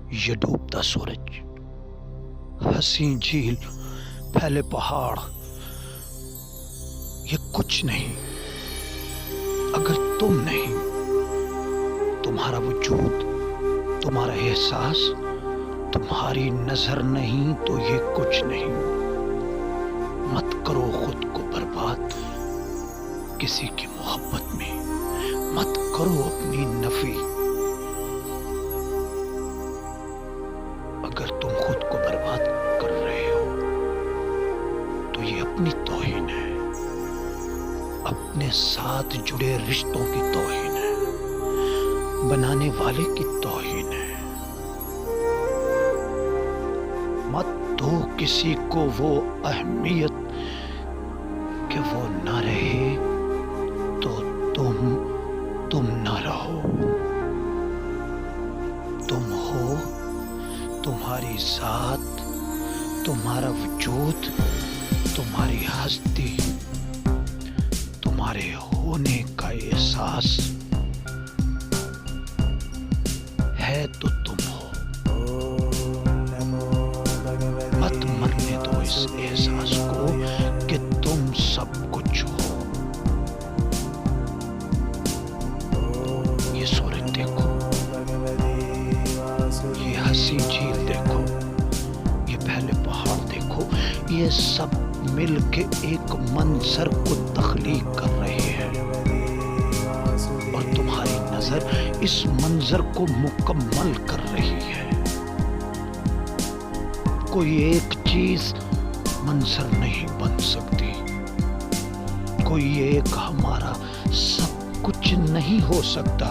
ये डूबता सूरज, हंसी झील, फैले पहाड़, ये कुछ नहीं अगर तुम नहीं, तुम्हारा वजूद, तुम्हारा एहसास, तुम्हारी नजर नहीं तो ये कुछ नहीं। मत करो खुद को बर्बाद किसी की मोहब्बत में, मत करो अपनी नफी। अगर तुम खुद को बर्बाद कर रहे हो तो ये अपनी तौहीन है, अपने साथ जुड़े रिश्तों की तौहीन है, बनाने वाले की तौहीन है। मत दो किसी को वो अहमियत कि वो ना रहे तो तुम ना रहो। तुम हो, तुम्हारी जात, तुम्हारा वजूद, तुम्हारी हस्ती, तुम्हारे होने का एहसास है तो तुम हो। मत मरने दो इस एहसास को कि तुम सब कुछ हो। ये सूरज देखो, ये हंसी झील देखो, ये फैले पहाड़ देखो, ये सब मिल के एक मंजर को तख्लीक कर रहे हैं और तुम्हारी नजर इस मंजर को मुकम्मल कर रही है। कोई एक चीज मंजर नहीं बन सकती, कोई एक हमारा सब कुछ नहीं हो सकता।